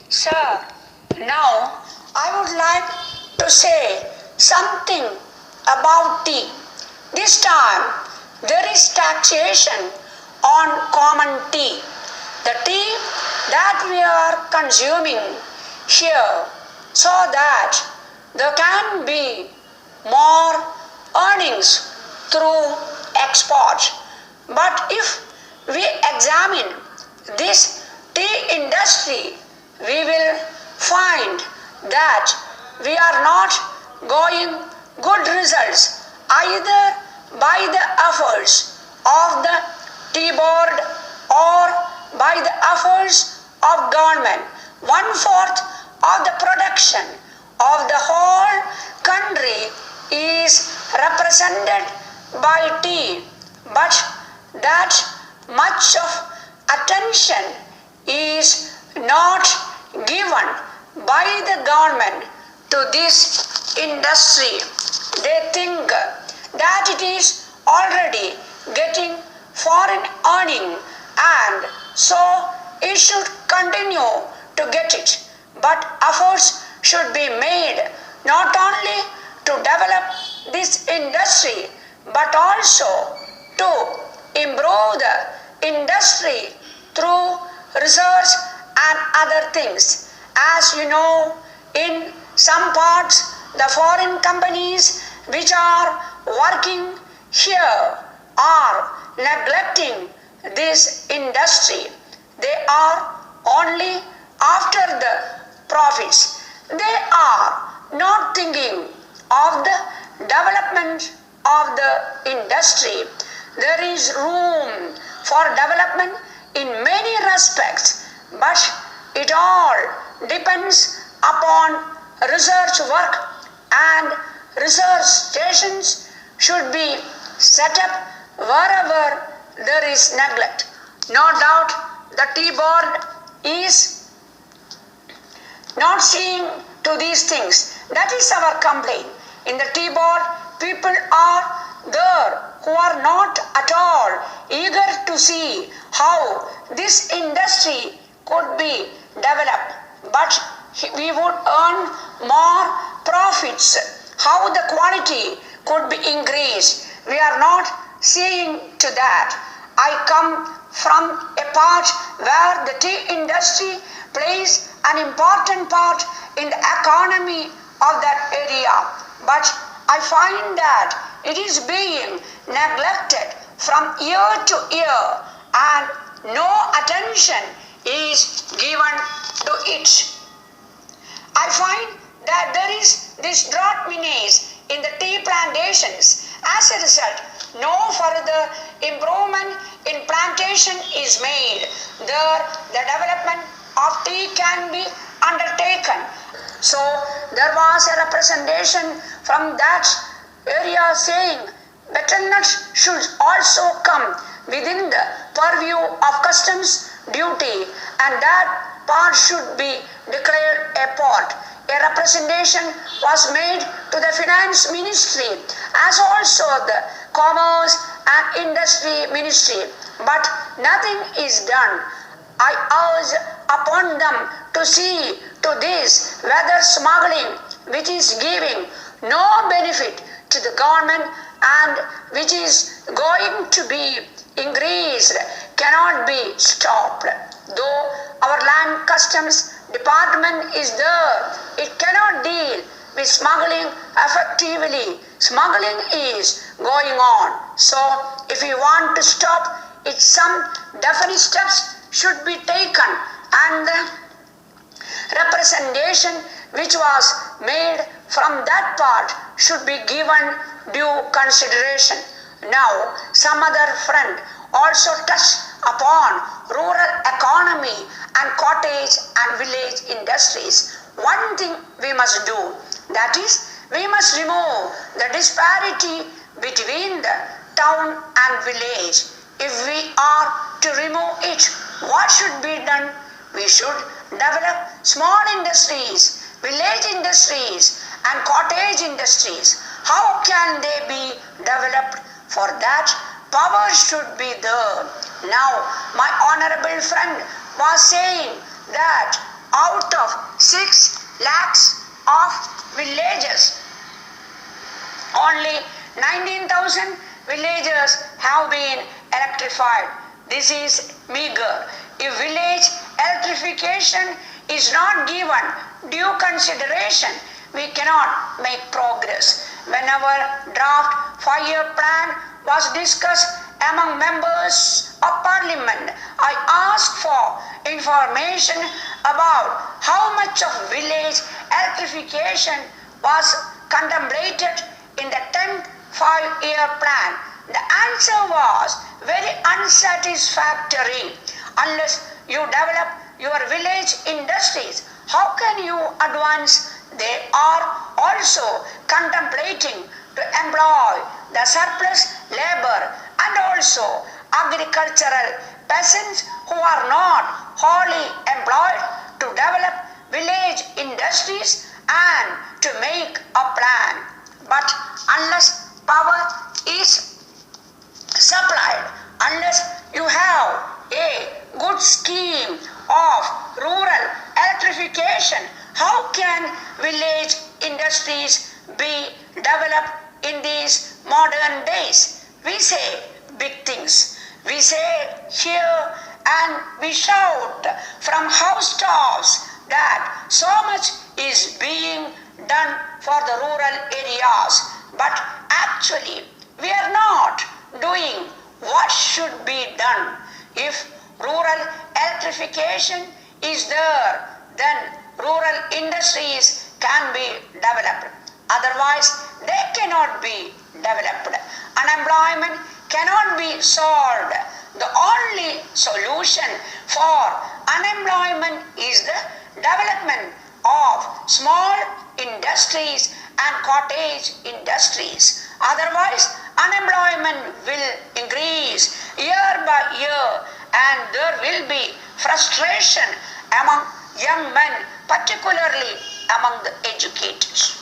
Sir, now I would like to say something about tea. This time there is taxation on common tea. The tea that we are consuming here, so that there can be more earnings through export. But if we examine this tea industry, we will find that we are not going good results either by the efforts of the tea board or by the efforts of government. One-fourth of the production of the whole country is represented by tea, but that much of attention is not given by the government to this industry. They think that it is already getting foreign earning and so it should continue to get it. But efforts should be made not only to develop this industry but also to improve the industry through research and other things. As you know, in some parts, the foreign companies which are working here are neglecting this industry. They are only after the profits. They are not thinking of the development of the industry. There is room for development in many respects, but it all depends upon research work, and research stations should be set up wherever there is neglect. No doubt the tea board is not seeing to these things. That is our complaint. In the tea board, people are there who are not at all eager to see how this industry could be developed, but we would earn more profits, how the quality could be increased. We are not seeing to that. I come from a part where the tea industry plays an important part in the economy of that area, but I find that it is being neglected from year to year and no attention is given to it. I find that there is this drought menace in the tea plantations. As a result, no further improvement in plantation is made. There, the development of tea can be undertaken. So, there was a representation from that area saying betterment should also come within the purview of customs duty, and that part should be declared a port. A representation was made to the finance ministry as also the commerce and industry ministry, but nothing is done. I urge upon them to see to this whether smuggling, which is giving no benefit to the government and which is going to be increased, cannot be stopped. Though our land customs department is there, it cannot deal with smuggling effectively. Smuggling is going on. So if we want to stop it, some definite steps should be taken, and the representation which was made from that part should be given due consideration. Now, some other friend also touched upon rural economy and cottage and village industries. One thing we must do, that is, we must remove the disparity between the town and village. If we are to remove it, what should be done? We should develop small industries, village industries, and cottage industries. How can they be developed? For that, power should be there. Now, my honorable friend was saying that out of 6 lakhs of villages. Only 19,000 villages have been electrified. This is meager. If village electrification is not given due consideration, we cannot make progress. When our draft 5-year plan was discussed among members of parliament, I asked for information about how much of village electrification was contemplated in the 10th 5-year plan. The answer was very unsatisfactory. Unless you develop your village industries, how can you advance? They are also contemplating to employ the surplus labor and also agricultural peasants who are not wholly employed to develop village industries and to make a plan. But unless power is supplied, unless you have a good scheme of rural electrification, how can village industries be developed in these modern days? We say big things. We say here and we shout from housetops that so much is being done for the rural areas, but actually we are not doing what should be done. If rural electrification is there, then rural industries can be developed. Otherwise, they cannot be developed. Unemployment cannot be solved. The only solution for unemployment is the development of small industries and cottage industries. Otherwise, unemployment will increase year by year and there will be frustration among young men, particularly among the educated.